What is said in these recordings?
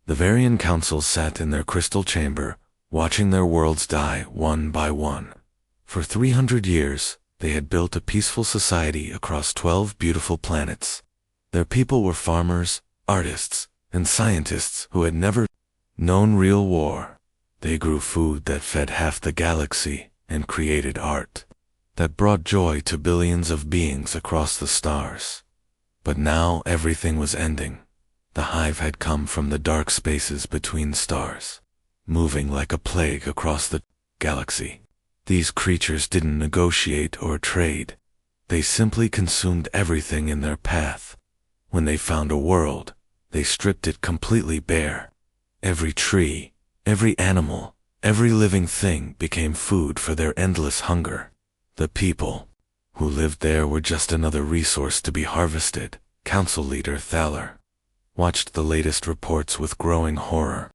The Varian councils sat in their crystal chamber, watching their worlds die one by one. For 300 years, they had built a peaceful society across 12 beautiful planets. Their people were farmers, artists, and scientists who had never known real war. They grew food that fed half the galaxy and created art that brought joy to billions of beings across the stars. But now everything was ending. The hive had come from the dark spaces between stars, moving like a plague across the galaxy. These creatures didn't negotiate or trade. They simply consumed everything in their path. When they found a world, they stripped it completely bare. Every tree, every animal, every living thing became food for their endless hunger. The people who lived there were just another resource to be harvested. Council leader Thaler watched the latest reports with growing horror.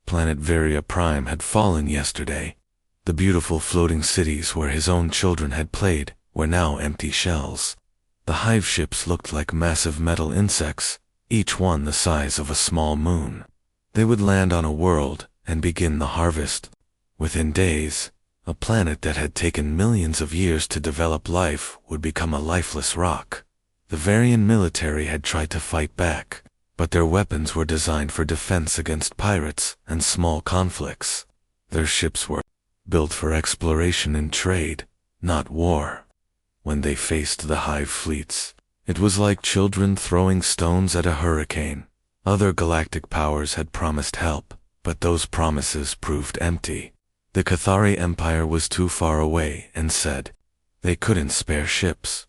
Planet Varia Prime had fallen yesterday. The beautiful floating cities where his own children had played were now empty shells. The hive ships looked like massive metal insects, each one the size of a small moon. They would land on a world and begin the harvest. Within days, a planet that had taken millions of years to develop life would become a lifeless rock. The Varian military had tried to fight back, but their weapons were designed for defense against pirates and small conflicts. Their ships were built for exploration and trade, not war. When they faced the hive fleets, it was like children throwing stones at a hurricane. Other galactic powers had promised help, but those promises proved empty. The Cathari Empire was too far away and said they couldn't spare ships.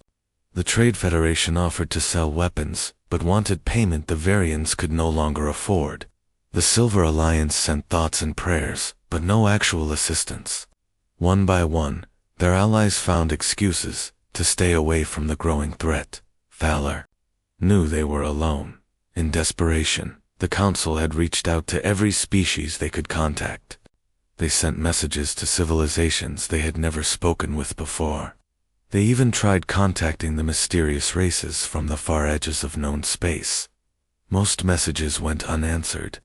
The Trade Federation offered to sell weapons, but wanted payment the Varians could no longer afford. The Silver Alliance sent thoughts and prayers, but no actual assistance. One by one, their allies found excuses to stay away from the growing threat. Thaler knew they were alone. In desperation, the Council had reached out to every species they could contact. They sent messages to civilizations they had never spoken with before. They even tried contacting the mysterious races from the far edges of known space. Most messages went unanswered.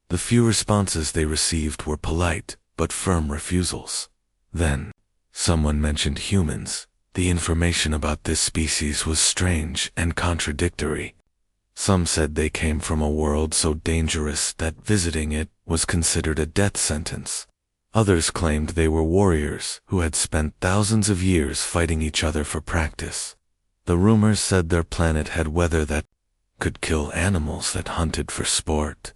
The few responses they received were polite, but firm refusals. Then, someone mentioned humans. The information about this species was strange and contradictory. Some said they came from a world so dangerous that visiting it was considered a death sentence. Others claimed they were warriors who had spent thousands of years fighting each other for practice. The rumors said their planet had weather that could kill animals that hunted for sport,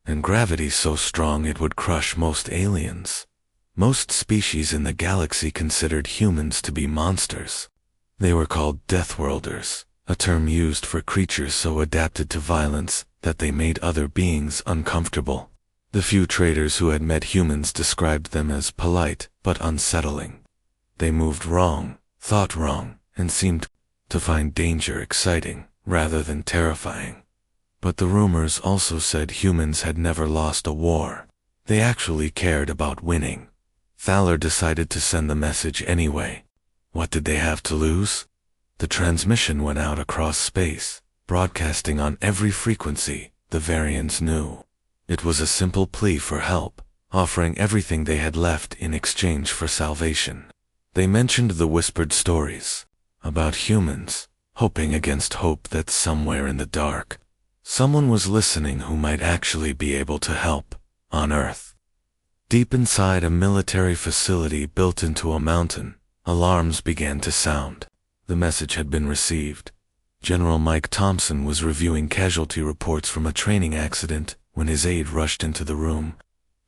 and gravity so strong it would crush most aliens. Most species in the galaxy considered humans to be monsters. They were called Deathworlders, a term used for creatures so adapted to violence that they made other beings uncomfortable. The few traders who had met humans described them as polite but unsettling. They moved wrong, thought wrong, and seemed to find danger exciting rather than terrifying. But the rumors also said humans had never lost a war. They actually cared about winning. Thaler decided to send the message anyway. What did they have to lose? The transmission went out across space, broadcasting on every frequency the Varians knew. It was a simple plea for help, offering everything they had left in exchange for salvation. They mentioned the whispered stories about humans, hoping against hope that somewhere in the dark, someone was listening who might actually be able to help on Earth. Deep inside a military facility built into a mountain, alarms began to sound. The message had been received. General Mike Thompson was reviewing casualty reports from a training accident when his aide rushed into the room.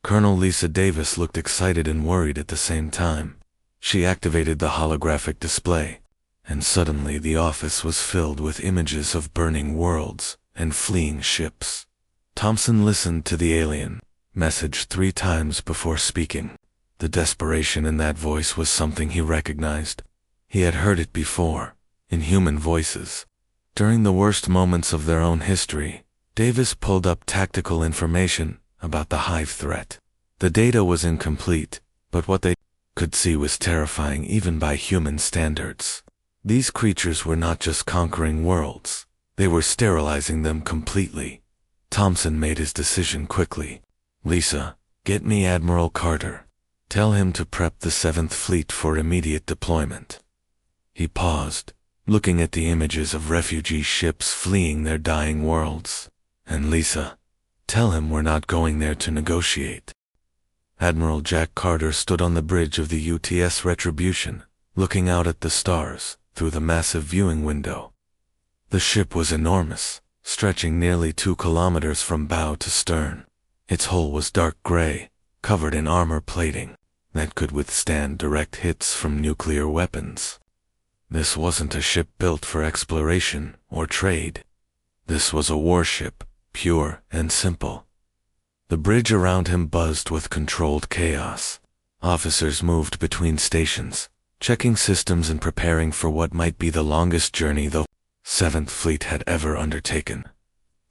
Colonel Lisa Davis looked excited and worried at the same time. She activated the holographic display, and suddenly the office was filled with images of burning worlds and fleeing ships. Thompson listened to the alien message 3 times before speaking. The desperation in that voice was something he recognized. He had heard it before, in human voices. During the worst moments of their own history, Davis pulled up tactical information about the hive threat. The data was incomplete, but what they could see was terrifying even by human standards. These creatures were not just conquering worlds, they were sterilizing them completely. Thompson made his decision quickly. Lisa, get me Admiral Carter. Tell him to prep the 7th Fleet for immediate deployment. He paused, looking at the images of refugee ships fleeing their dying worlds. And Lisa, tell him we're not going there to negotiate. Admiral Jack Carter stood on the bridge of the UTS Retribution, looking out at the stars through the massive viewing window. The ship was enormous, stretching nearly 2 kilometers from bow to stern. Its hull was dark gray, covered in armor plating that could withstand direct hits from nuclear weapons. This wasn't a ship built for exploration or trade. This was a warship, pure and simple. The bridge around him buzzed with controlled chaos. Officers moved between stations, checking systems and preparing for what might be the longest journey the 7th Fleet had ever undertaken.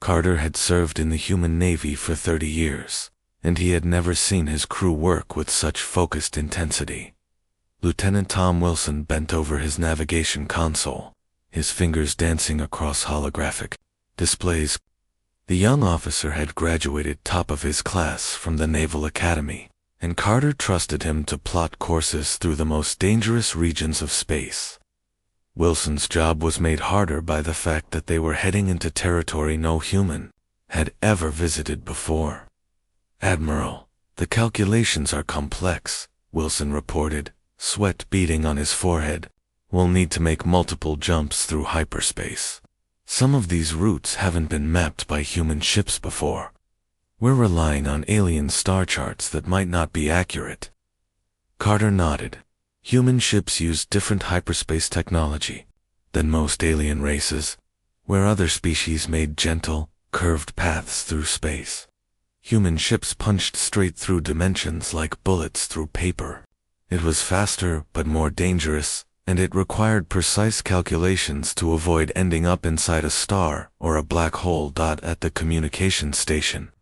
Carter had served in the human Navy for 30 years, and he had never seen his crew work with such focused intensity. Lieutenant Tom Wilson bent over his navigation console, his fingers dancing across holographic displays. The young officer had graduated top of his class from the Naval Academy, and Carter trusted him to plot courses through the most dangerous regions of space. Wilson's job was made harder by the fact that they were heading into territory no human had ever visited before. Admiral, the calculations are complex, Wilson reported, sweat beading on his forehead. We'll need to make multiple jumps through hyperspace. Some of these routes haven't been mapped by human ships before. We're relying on alien star charts that might not be accurate. Carter nodded. Human ships use different hyperspace technology than most alien races, where other species made gentle, curved paths through space. Human ships punched straight through dimensions like bullets through paper. It was faster but more dangerous, and it required precise calculations to avoid ending up inside a star or a black hole. At the communication station,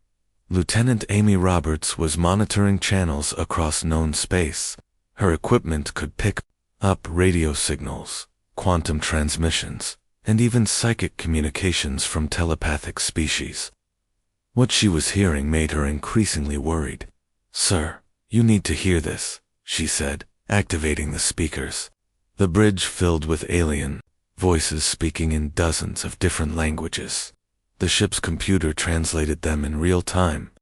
Lieutenant Amy Roberts was monitoring channels across known space. Her equipment could pick up radio signals, quantum transmissions, and even psychic communications from telepathic species. What she was hearing made her increasingly worried. "Sir, you need to hear this," she said, activating the speakers. The bridge filled with alien voices speaking in dozens of different languages. The ship's computer translated them in real time.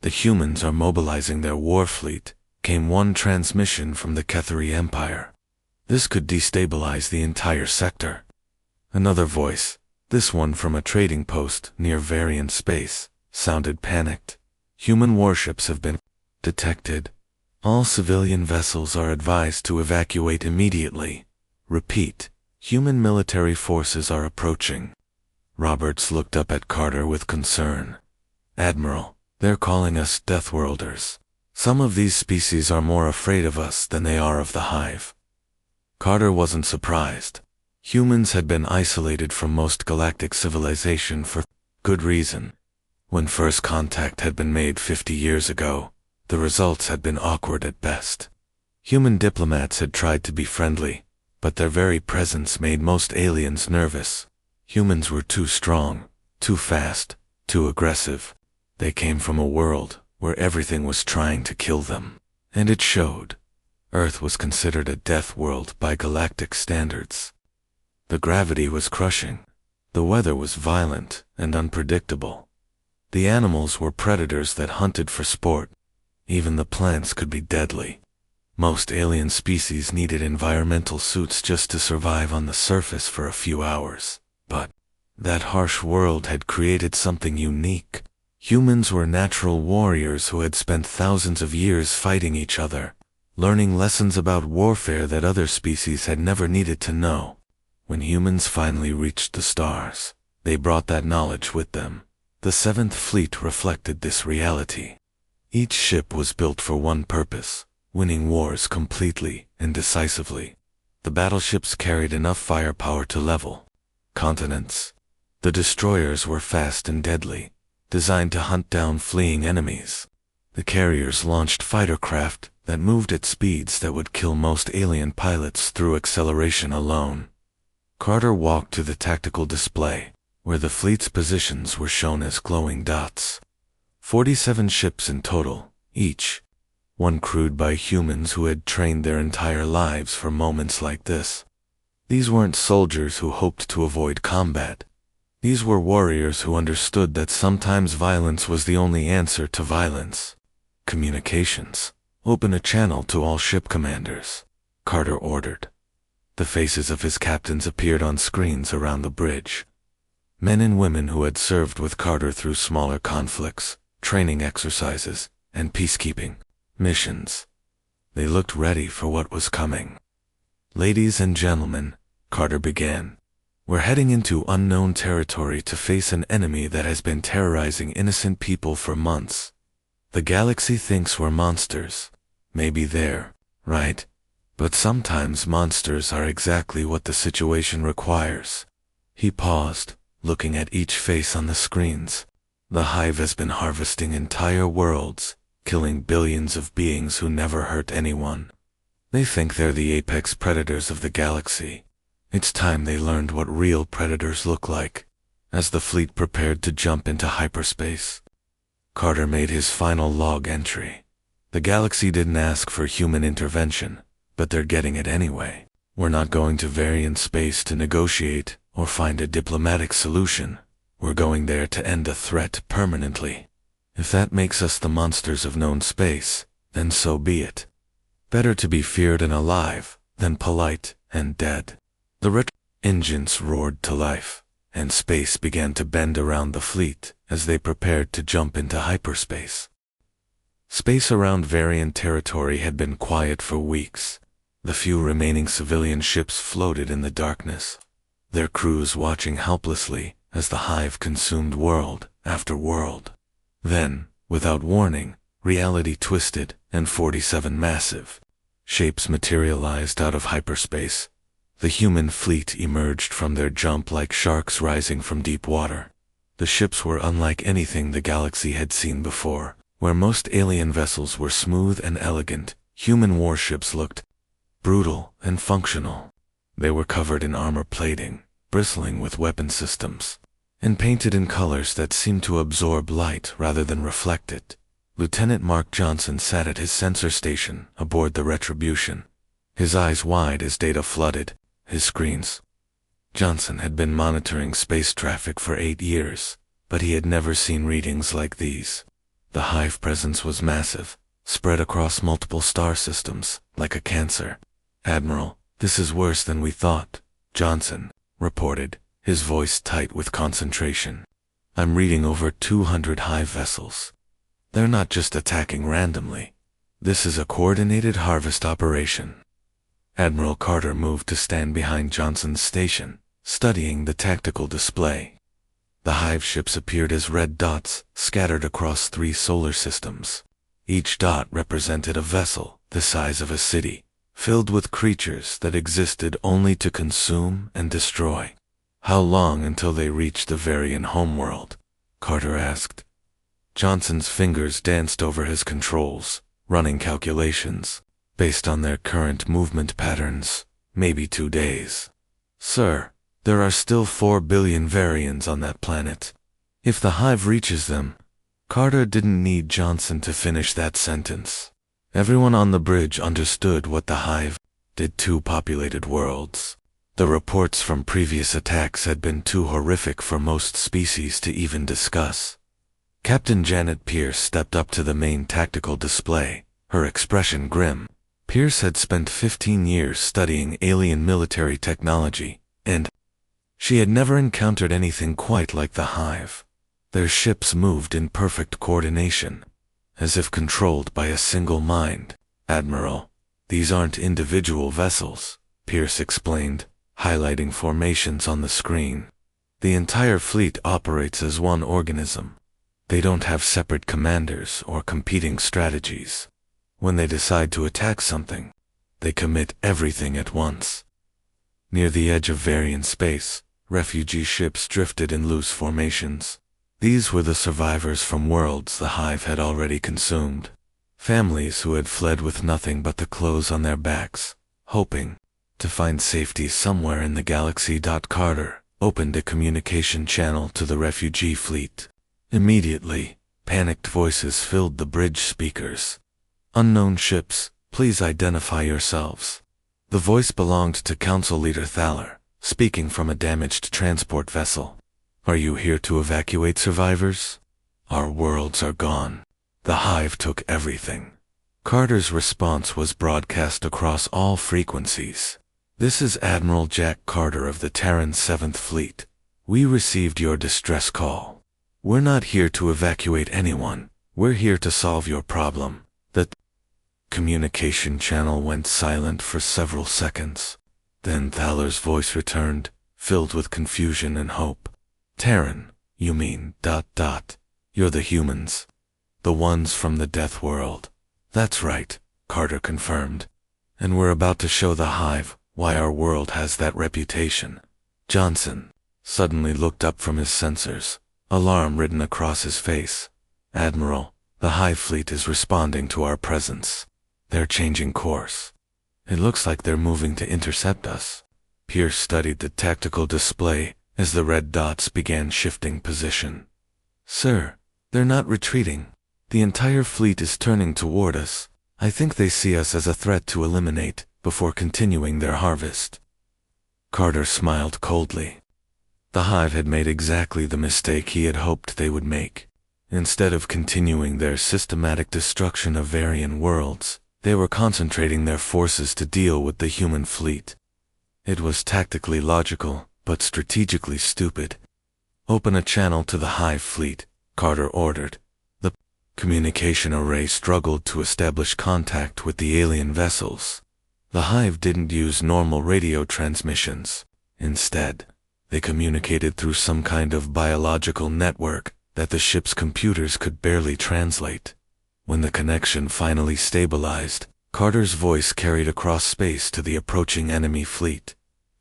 "The humans are mobilizing their war fleet," came one transmission from the Ketheri Empire. "This could destabilize the entire sector." Another voice, this one from a trading post near Variant Space, sounded panicked. "Human warships have been detected. All civilian vessels are advised to evacuate immediately. Repeat, human military forces are approaching." Roberts looked up at Carter with concern. "Admiral, they're calling us Deathworlders. Some of these species are more afraid of us than they are of the hive." Carter wasn't surprised. Humans had been isolated from most galactic civilization for good reason. When first contact had been made 50 years ago, the results had been awkward at best. Human diplomats had tried to be friendly, but their very presence made most aliens nervous. Humans were too strong, too fast, too aggressive. They came from a world where everything was trying to kill them, and it showed. Earth was considered a death world by galactic standards. The gravity was crushing. The weather was violent and unpredictable. The animals were predators that hunted for sport. Even the plants could be deadly. Most alien species needed environmental suits just to survive on the surface for a few hours. But that harsh world had created something unique. Humans were natural warriors who had spent thousands of years fighting each other, learning lessons about warfare that other species had never needed to know. When humans finally reached the stars, they brought that knowledge with them. The 7th Fleet reflected this reality. Each ship was built for one purpose: winning wars completely and decisively. The battleships carried enough firepower to level continents. The destroyers were fast and deadly, designed to hunt down fleeing enemies. The carriers launched fighter craft that moved at speeds that would kill most alien pilots through acceleration alone. Carter walked to the tactical display, where the fleet's positions were shown as glowing dots. 47 ships in total, each one crewed by humans who had trained their entire lives for moments like this. These weren't soldiers who hoped to avoid combat. These were warriors who understood that sometimes violence was the only answer to violence. Communications. Open a channel to all ship commanders, Carter ordered. The faces of his captains appeared on screens around the bridge. Men and women who had served with Carter through smaller conflicts, training exercises, and peacekeeping missions. They looked ready for what was coming. Ladies and gentlemen, Carter began, we're heading into unknown territory to face an enemy that has been terrorizing innocent people for months. The galaxy thinks we're monsters. Maybe they're right, but sometimes monsters are exactly what the situation requires. He paused, looking at each face on the screens. The Hive has been harvesting entire worlds, killing billions of beings who never hurt anyone. They think they're the apex predators of the galaxy. It's time they learned what real predators look like. As the fleet prepared to jump into hyperspace, Carter made his final log entry. The galaxy didn't ask for human intervention, but they're getting it anyway. We're not going to Varian space to negotiate or find a diplomatic solution. We're going there to end the threat permanently. If that makes us the monsters of known space, then so be it. Better to be feared and alive than polite and dead. The retro engines roared to life, and space began to bend around the fleet as they prepared to jump into hyperspace. Space around Varian territory had been quiet for weeks. The few remaining civilian ships floated in the darkness, their crews watching helplessly as the Hive consumed world after world. Then, without warning, reality twisted and 47 massive shapes materialized out of hyperspace. The human fleet emerged from their jump like sharks rising from deep water. The ships were unlike anything the galaxy had seen before. Where most alien vessels were smooth and elegant, human warships looked brutal and functional. They were covered in armor plating, bristling with weapon systems, and painted in colors that seemed to absorb light rather than reflect it. Lieutenant Mark Johnson sat at his sensor station aboard the Retribution, his eyes wide as data flooded his screens. Johnson had been monitoring space traffic for 8 years, but he had never seen readings like these. The Hive presence was massive, spread across multiple star systems, like a cancer. Admiral, this is worse than we thought, Johnson reported, his voice tight with concentration. I'm reading over 200 Hive vessels. They're not just attacking randomly. This is a coordinated harvest operation. Admiral Carter moved to stand behind Johnson's station, studying the tactical display. The Hive ships appeared as red dots scattered across 3 solar systems. Each dot represented a vessel the size of a city, filled with creatures that existed only to consume and destroy. How long until they reached the Varian homeworld? Carter asked. Johnson's fingers danced over his controls, running calculations. Based on their current movement patterns, maybe 2 days. Sir, there are still 4 billion Varians on that planet. If the Hive reaches them, Carter didn't need Johnson to finish that sentence. Everyone on the bridge understood what the Hive did to populated worlds. The reports from previous attacks had been too horrific for most species to even discuss. Captain Janet Pierce stepped up to the main tactical display, her expression grim. Pierce had spent 15 years studying alien military technology, and she had never encountered anything quite like the Hive. Their ships moved in perfect coordination, as if controlled by a single mind. Admiral, these aren't individual vessels, Pierce explained, highlighting formations on the screen. The entire fleet operates as one organism. They don't have separate commanders or competing strategies. When they decide to attack something, they commit everything at once. Near the edge of Varian space, refugee ships drifted in loose formations. These were the survivors from worlds the Hive had already consumed. Families who had fled with nothing but the clothes on their backs, hoping to find safety somewhere in the galaxy. Carter opened a communication channel to the refugee fleet. Immediately, panicked voices filled the bridge speakers. "Unknown ships, please identify yourselves." The voice belonged to Council Leader Thaler, speaking from a damaged transport vessel. "Are you here to evacuate survivors? Our worlds are gone. The Hive took everything." Carter's response was broadcast across all frequencies. "This is Admiral Jack Carter of the Terran 7th Fleet. We received your distress call. We're not here to evacuate anyone. We're here to solve your problem." The communication channel went silent for several seconds. Then Thaler's voice returned, filled with confusion and hope. "Terran, you mean ... You're the humans. The ones from the Death World." "That's right," Carter confirmed. "And we're about to show the Hive why our world has that reputation." Johnson suddenly looked up from his sensors, alarm written across his face. "Admiral, the Hive fleet is responding to our presence. They're changing course. It looks like they're moving to intercept us." Pierce studied the tactical display as the red dots began shifting position. "Sir, they're not retreating. The entire fleet is turning toward us. I think they see us as a threat to eliminate before continuing their harvest." Carter smiled coldly. The Hive had made exactly the mistake he had hoped they would make. Instead of continuing their systematic destruction of Varian worlds, they were concentrating their forces to deal with the human fleet. It was tactically logical, but strategically stupid. "Open a channel to the Hive fleet," Carter ordered. The communication array struggled to establish contact with the alien vessels. The Hive didn't use normal radio transmissions. Instead, they communicated through some kind of biological network that the ship's computers could barely translate. When the connection finally stabilized, Carter's voice carried across space to the approaching enemy fleet.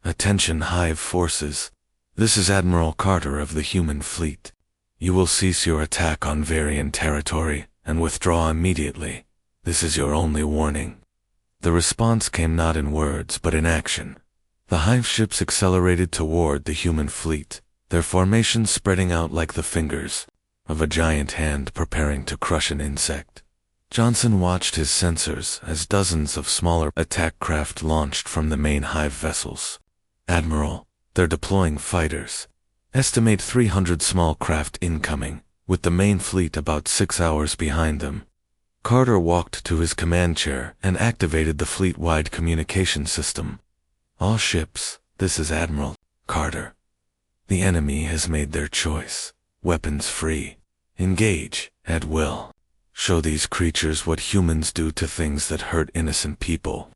"Attention Hive forces. This is Admiral Carter of the human fleet. You will cease your attack on Varian territory and withdraw immediately. This is your only warning." The response came not in words but in action. The Hive ships accelerated toward the human fleet, their formations spreading out like the fingers of a giant hand preparing to crush an insect. Johnson watched his sensors as dozens of smaller attack craft launched from the main Hive vessels. "Admiral, they're deploying fighters. Estimate 300 small craft incoming, with the main fleet about 6 hours behind them." Carter walked to his command chair and activated the fleet-wide communication system. "All ships, this is Admiral Carter. The enemy has made their choice. Weapons free. Engage at will. Show these creatures what humans do to things that hurt innocent people."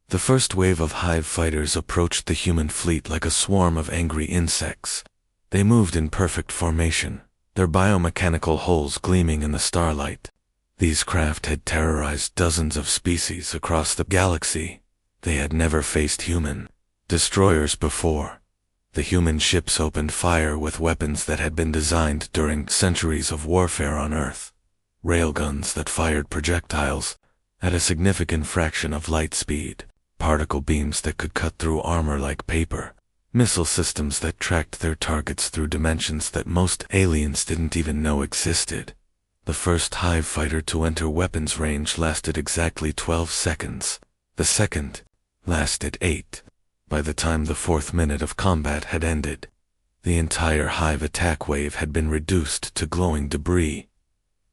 The first wave of Hive fighters approached the human fleet like a swarm of angry insects. They moved in perfect formation, their biomechanical hulls gleaming in the starlight. These craft had terrorized dozens of species across the galaxy. They had never faced human destroyers before. The human ships opened fire with weapons that had been designed during centuries of warfare on Earth. Railguns that fired projectiles at a significant fraction of light speed, particle beams that could cut through armor like paper, missile systems that tracked their targets through dimensions that most aliens didn't even know existed. The first Hive fighter to enter weapons range lasted exactly 12 seconds. The second lasted 8. By the time the 4th minute of combat had ended, the entire Hive attack wave had been reduced to glowing debris.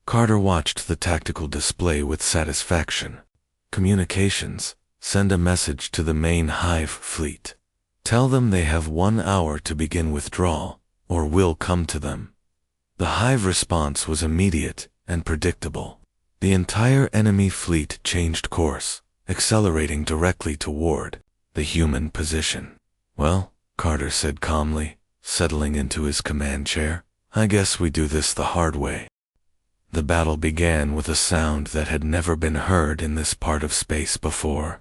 Carter watched the tactical display with satisfaction. "Communications, send a message to the main Hive fleet. Tell them they have 1 hour to begin withdrawal, or we'll come to them." The Hive response was immediate and predictable. The entire enemy fleet changed course, accelerating directly toward the human position. "Well," Carter said calmly, settling into his command chair, "I guess we do this the hard way." The battle began with a sound that had never been heard in this part of space before.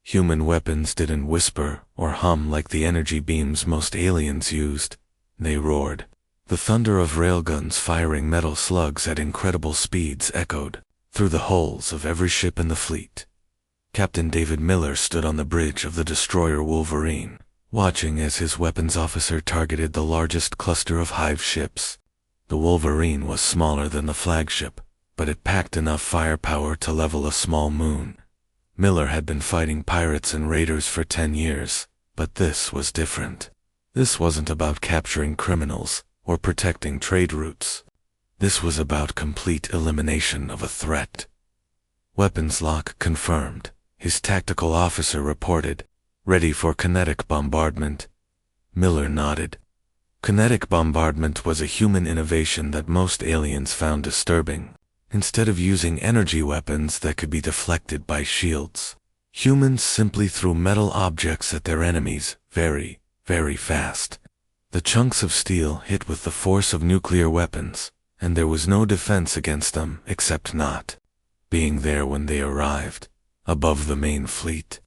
Human weapons didn't whisper or hum like the energy beams most aliens used. They roared. The thunder of railguns firing metal slugs at incredible speeds echoed through the hulls of every ship in the fleet. Captain David Miller stood on the bridge of the destroyer Wolverine, watching as his weapons officer targeted the largest cluster of hive ships. The Wolverine was smaller than the flagship, but it packed enough firepower to level a small moon. Miller had been fighting pirates and raiders for 10 years, but this was different. This wasn't about capturing criminals or protecting trade routes. This was about complete elimination of a threat. Weapons lock confirmed, his tactical officer reported, ready for kinetic bombardment. Miller nodded. Kinetic bombardment was a human innovation that most aliens found disturbing. Instead of using energy weapons that could be deflected by shields, humans simply threw metal objects at their enemies very, very fast. The chunks of steel hit with the force of nuclear weapons, and there was no defense against them except not being there when they arrived, above the main fleet.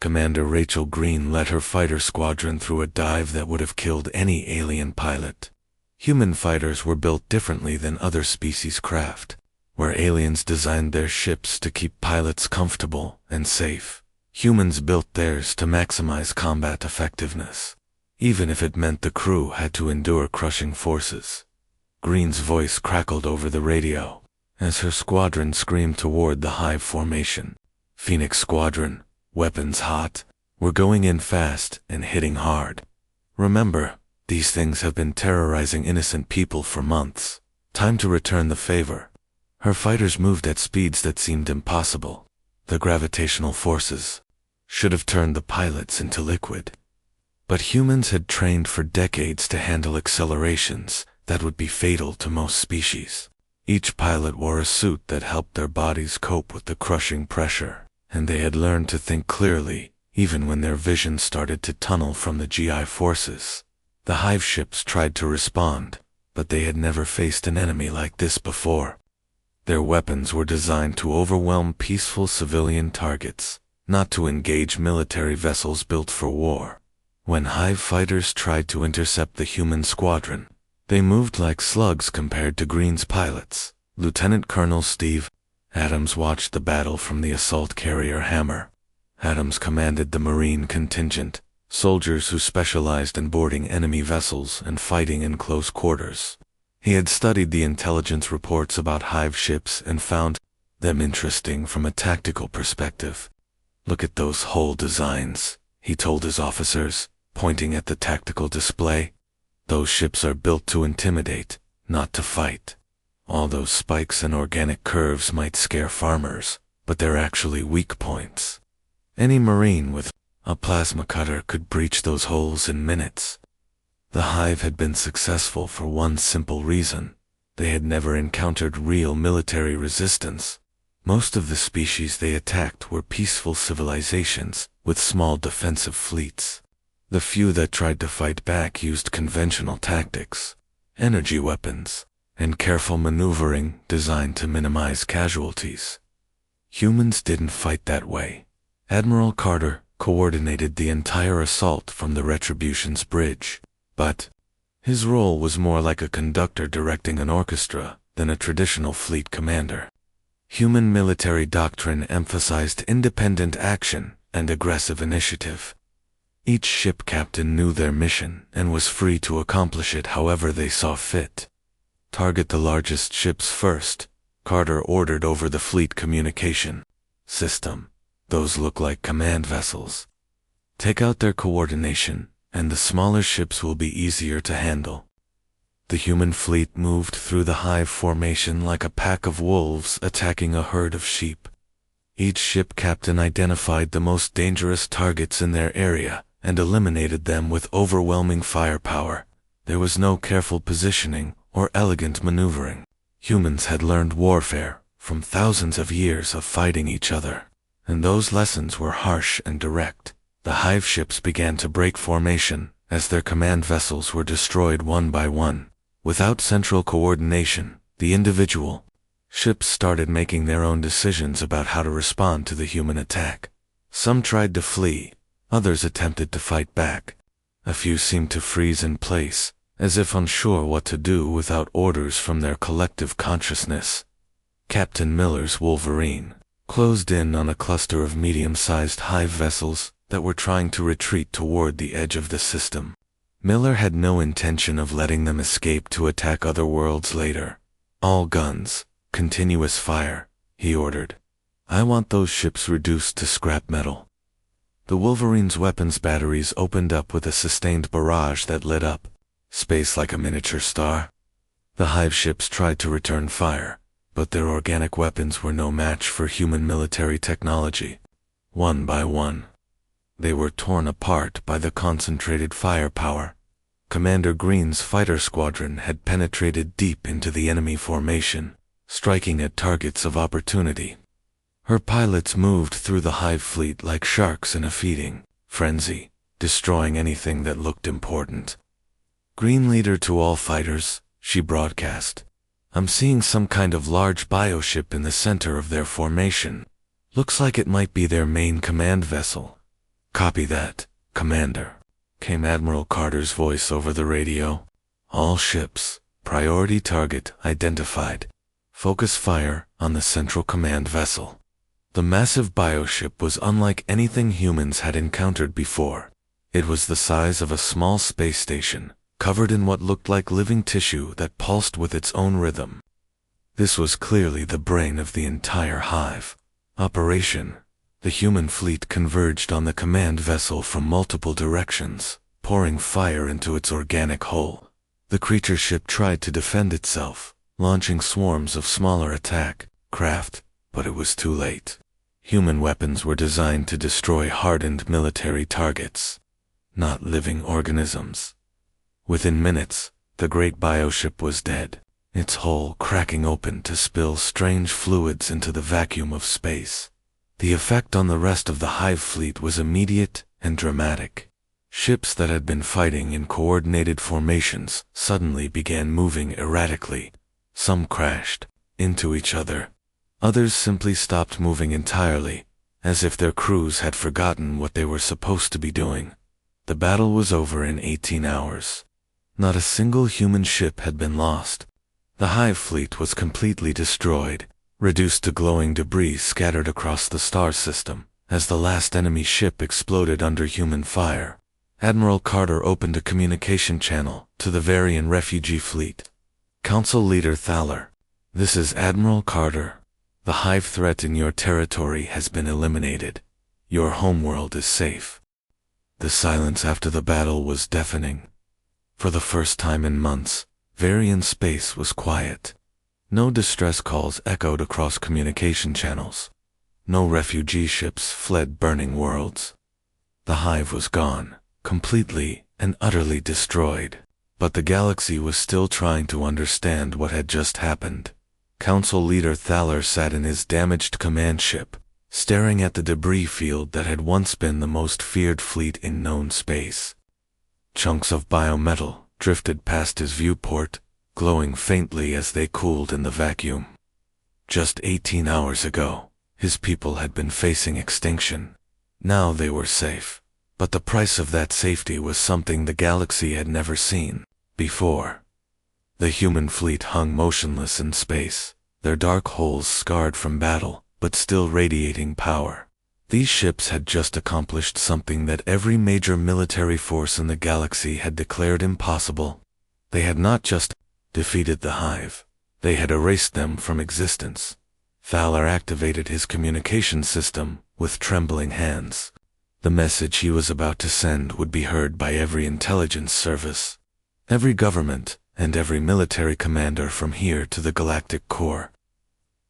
Commander Rachel Green led her fighter squadron through a dive that would have killed any alien pilot. Human fighters were built differently than other species' craft, where aliens designed their ships to keep pilots comfortable and safe. Humans built theirs to maximize combat effectiveness, even if it meant the crew had to endure crushing forces. Green's voice crackled over the radio as her squadron screamed toward the hive formation. Phoenix Squadron, weapons hot, we're going in fast and hitting hard. Remember, these things have been terrorizing innocent people for months. Time to return the favor. Her fighters moved at speeds that seemed impossible. The gravitational forces should have turned the pilots into liquid. But humans had trained for decades to handle accelerations that would be fatal to most species. Each pilot wore a suit that helped their bodies cope with the crushing pressure, and they had learned to think clearly, even when their vision started to tunnel from the GI forces. The hive ships tried to respond, but they had never faced an enemy like this before. Their weapons were designed to overwhelm peaceful civilian targets, not to engage military vessels built for war. When hive fighters tried to intercept the human squadron, they moved like slugs compared to Green's pilots. Lieutenant Colonel Steve Adams watched the battle from the assault carrier Hammer. Adams commanded the Marine contingent, soldiers who specialized in boarding enemy vessels and fighting in close quarters. He had studied the intelligence reports about hive ships and found them interesting from a tactical perspective. "Look at those hull designs," he told his officers, pointing at the tactical display. "Those ships are built to intimidate, not to fight. All those spikes and organic curves might scare farmers, but they're actually weak points. Any Marine with a plasma cutter could breach those holes in minutes." The hive had been successful for one simple reason. They had never encountered real military resistance. Most of the species they attacked were peaceful civilizations with small defensive fleets. The few that tried to fight back used conventional tactics, energy weapons, and careful maneuvering designed to minimize casualties. Humans didn't fight that way. Admiral Carter coordinated the entire assault from the Retribution's bridge, but his role was more like a conductor directing an orchestra than a traditional fleet commander. Human military doctrine emphasized independent action and aggressive initiative. Each ship captain knew their mission and was free to accomplish it however they saw fit. "Target the largest ships first," Carter ordered over the fleet communication system. "Those look like command vessels. Take out their coordination, and the smaller ships will be easier to handle." The human fleet moved through the hive formation like a pack of wolves attacking a herd of sheep. Each ship captain identified the most dangerous targets in their area and eliminated them with overwhelming firepower. There was no careful positioning or elegant maneuvering. Humans had learned warfare from thousands of years of fighting each other, and those lessons were harsh and direct. The hive ships began to break formation as their command vessels were destroyed one by one. Without central coordination, the individual ships started making their own decisions about how to respond to the human attack. Some tried to flee, others attempted to fight back. A few seemed to freeze in place, as if unsure what to do without orders from their collective consciousness. Captain Miller's Wolverine closed in on a cluster of medium-sized hive vessels that were trying to retreat toward the edge of the system. Miller had no intention of letting them escape to attack other worlds later. "All guns, continuous fire," he ordered. "I want those ships reduced to scrap metal." The Wolverine's weapons batteries opened up with a sustained barrage that lit up space like a miniature star. The Hive ships tried to return fire, but their organic weapons were no match for human military technology. One by one, they were torn apart by the concentrated firepower. Commander Green's fighter squadron had penetrated deep into the enemy formation, striking at targets of opportunity. Her pilots moved through the Hive fleet like sharks in a feeding frenzy, destroying anything that looked important. "Green leader to all fighters," she broadcast. "I'm seeing some kind of large bioship in the center of their formation. Looks like it might be their main command vessel." "Copy that, Commander," came Admiral Carter's voice over the radio. "All ships, priority target identified. Focus fire on the central command vessel." The massive bioship was unlike anything humans had encountered before. It was the size of a small space station, covered in what looked like living tissue that pulsed with its own rhythm. This was clearly the brain of the entire Hive operation. The human fleet converged on the command vessel from multiple directions, pouring fire into its organic hull. The creature ship tried to defend itself, launching swarms of smaller attack craft, but it was too late. Human weapons were designed to destroy hardened military targets, not living organisms. Within minutes, the great bioship was dead, its hull cracking open to spill strange fluids into the vacuum of space. The effect on the rest of the Hive fleet was immediate and dramatic. Ships that had been fighting in coordinated formations suddenly began moving erratically. Some crashed into each other. Others simply stopped moving entirely, as if their crews had forgotten what they were supposed to be doing. The battle was over in 18 hours. Not a single human ship had been lost. The Hive fleet was completely destroyed, reduced to glowing debris scattered across the star system, as the last enemy ship exploded under human fire. Admiral Carter opened a communication channel to the Varian refugee fleet. "Council Leader Thaler, this is Admiral Carter. The Hive threat in your territory has been eliminated. Your homeworld is safe." The silence after the battle was deafening. For the first time in months, Varian space was quiet. No distress calls echoed across communication channels. No refugee ships fled burning worlds. The Hive was gone, completely and utterly destroyed. But the galaxy was still trying to understand what had just happened. Council Leader Thaler sat in his damaged command ship, staring at the debris field that had once been the most feared fleet in known space. Chunks of biometal drifted past his viewport, glowing faintly as they cooled in the vacuum. Just 18 hours ago, his people had been facing extinction. Now they were safe, but the price of that safety was something the galaxy had never seen before. The human fleet hung motionless in space, their dark holes scarred from battle, but still radiating power. These ships had just accomplished something that every major military force in the galaxy had declared impossible. They had not just defeated the Hive, they had erased them from existence. Thaler activated his communication system with trembling hands. The message he was about to send would be heard by every intelligence service, every government, and every military commander from here to the galactic core.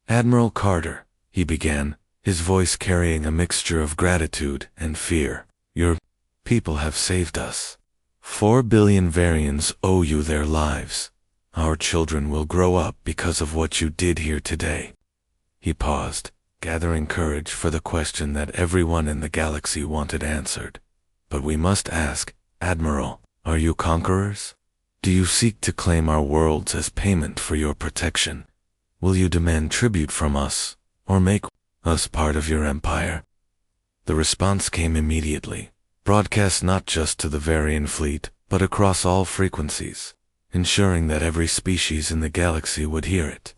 "Admiral Carter," he began, his voice carrying a mixture of gratitude and fear. "Your people have saved us. 4 billion Varians owe you their lives. Our children will grow up because of what you did here today." He paused, gathering courage for the question that everyone in the galaxy wanted answered. "But we must ask, Admiral, are you conquerors? Do you seek to claim our worlds as payment for your protection? Will you demand tribute from us, or make us part of your empire?" The response came immediately, broadcast not just to the Varian fleet, but across all frequencies, ensuring that every species in the galaxy would hear it.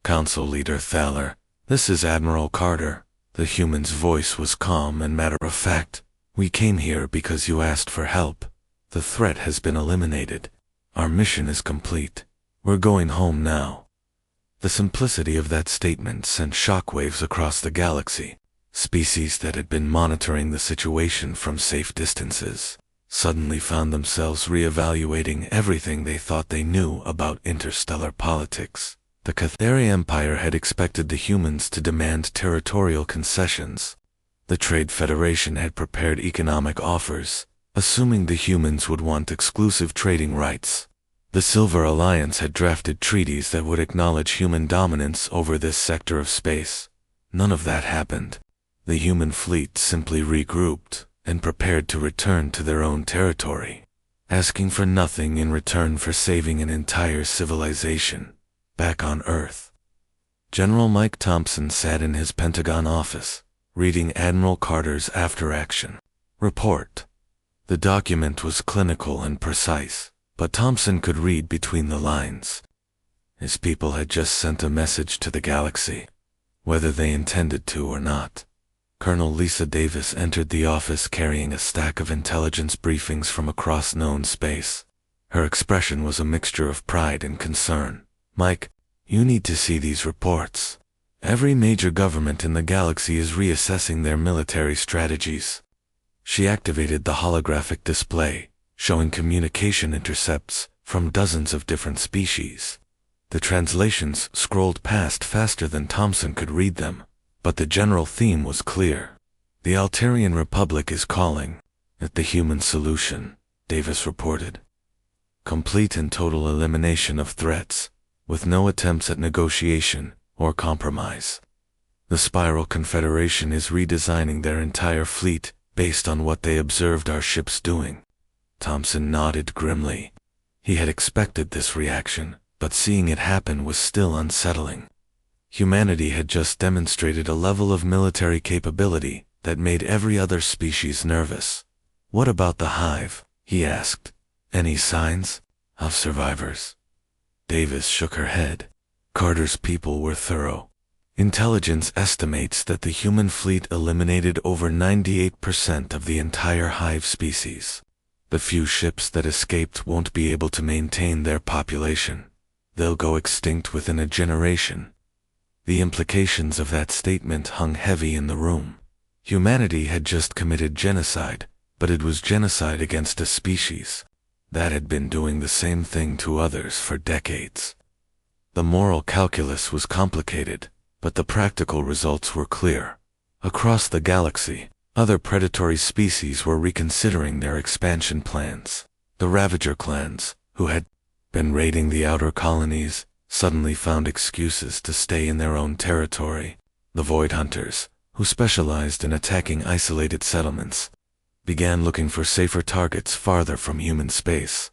"Council Leader Thaler, this is Admiral Carter." The human's voice was calm and matter-of-fact. We came here because you asked for help. The threat has been eliminated. Our mission is complete. We're going home now." The simplicity of that statement sent shockwaves across the galaxy. Species that had been monitoring the situation from safe distances suddenly found themselves reevaluating everything they thought they knew about interstellar politics. The Cathari Empire had expected the humans to demand territorial concessions. The Trade Federation had prepared economic offers, assuming the humans would want exclusive trading rights. The Silver Alliance had drafted treaties that would acknowledge human dominance over this sector of space. None of that happened. The human fleet simply regrouped and prepared to return to their own territory, asking for nothing in return for saving an entire civilization back on Earth. General Mike Thompson sat in his Pentagon office, reading Admiral Carter's after-action report. The document was clinical and precise, but Thompson could read between the lines. His people had just sent a message to the galaxy, whether they intended to or not. Colonel Lisa Davis entered the office carrying a stack of intelligence briefings from across known space. Her expression was a mixture of pride and concern. "Mike, you need to see these reports. Every major government in the galaxy is reassessing their military strategies." She activated the holographic display, showing communication intercepts from dozens of different species. The translations scrolled past faster than Thompson could read them, but the general theme was clear. "The Altarian Republic is calling it the human solution," Davis reported. "Complete and total elimination of threats, with no attempts at negotiation or compromise. The Spiral Confederation is redesigning their entire fleet based on what they observed our ships doing." Thompson nodded grimly. He had expected this reaction, but seeing it happen was still unsettling. Humanity had just demonstrated a level of military capability that made every other species nervous. "What about the hive?" he asked. "Any signs of survivors?" Davis shook her head. Carter's people were thorough. Intelligence estimates that the human fleet eliminated over 98% of the entire hive species. The few ships that escaped won't be able to maintain their population. They'll go extinct within a generation. The implications of that statement hung heavy in the room. Humanity had just committed genocide, but it was genocide against a species that had been doing the same thing to others for decades. The moral calculus was complicated, but the practical results were clear. Across the galaxy, other predatory species were reconsidering their expansion plans. The Ravager clans, who had been raiding the outer colonies, suddenly found excuses to stay in their own territory. The Void Hunters, who specialized in attacking isolated settlements, began looking for safer targets farther from human space.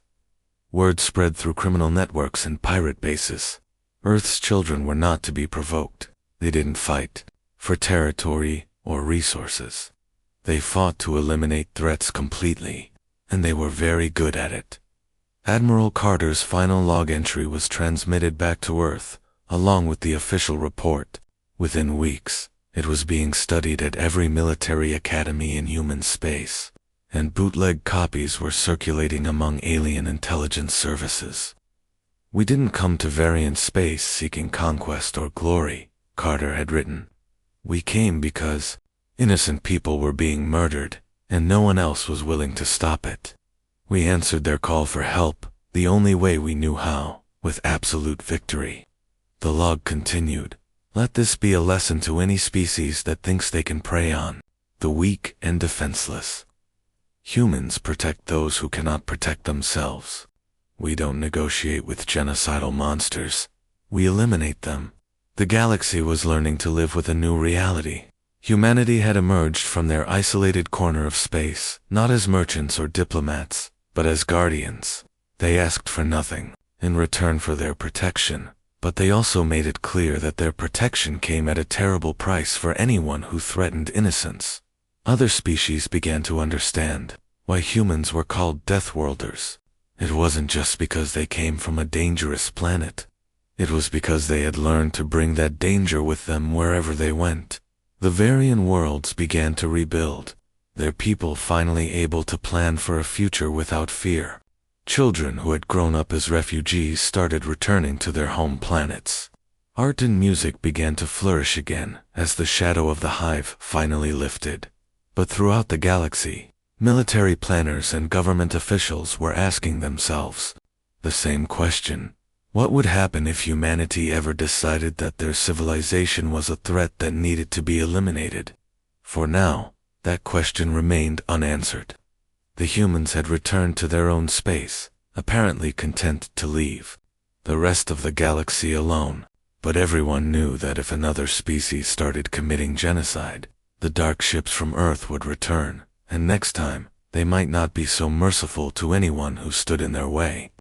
Word spread through criminal networks and pirate bases. Earth's children were not to be provoked. They didn't fight for territory or resources. They fought to eliminate threats completely, and they were very good at it. Admiral Carter's final log entry was transmitted back to Earth, along with the official report. Within weeks, it was being studied at every military academy in human space, and bootleg copies were circulating among alien intelligence services. "We didn't come to Variant space seeking conquest or glory," Carter had written. "We came because innocent people were being murdered, and no one else was willing to stop it. We answered their call for help, the only way we knew how, with absolute victory." The log continued. "Let this be a lesson to any species that thinks they can prey on the weak and defenseless. Humans protect those who cannot protect themselves. We don't negotiate with genocidal monsters. We eliminate them." The galaxy was learning to live with a new reality. Humanity had emerged from their isolated corner of space, not as merchants or diplomats, but as guardians. They asked for nothing in return for their protection, but they also made it clear that their protection came at a terrible price for anyone who threatened innocence. Other species began to understand why humans were called Deathworlders. It wasn't just because they came from a dangerous planet. It was because they had learned to bring that danger with them wherever they went. The Varian worlds began to rebuild. their people finally able to plan for a future without fear. Children who had grown up as refugees started returning to their home planets. Art and music began to flourish again as the shadow of the hive finally lifted. But throughout the galaxy, military planners and government officials were asking themselves the same question. What would happen if humanity ever decided that their civilization was a threat that needed to be eliminated? For now, that question remained unanswered. The humans had returned to their own space, apparently content to leave the rest of the galaxy alone. But everyone knew that if another species started committing genocide, the dark ships from Earth would return, and next time, they might not be so merciful to anyone who stood in their way.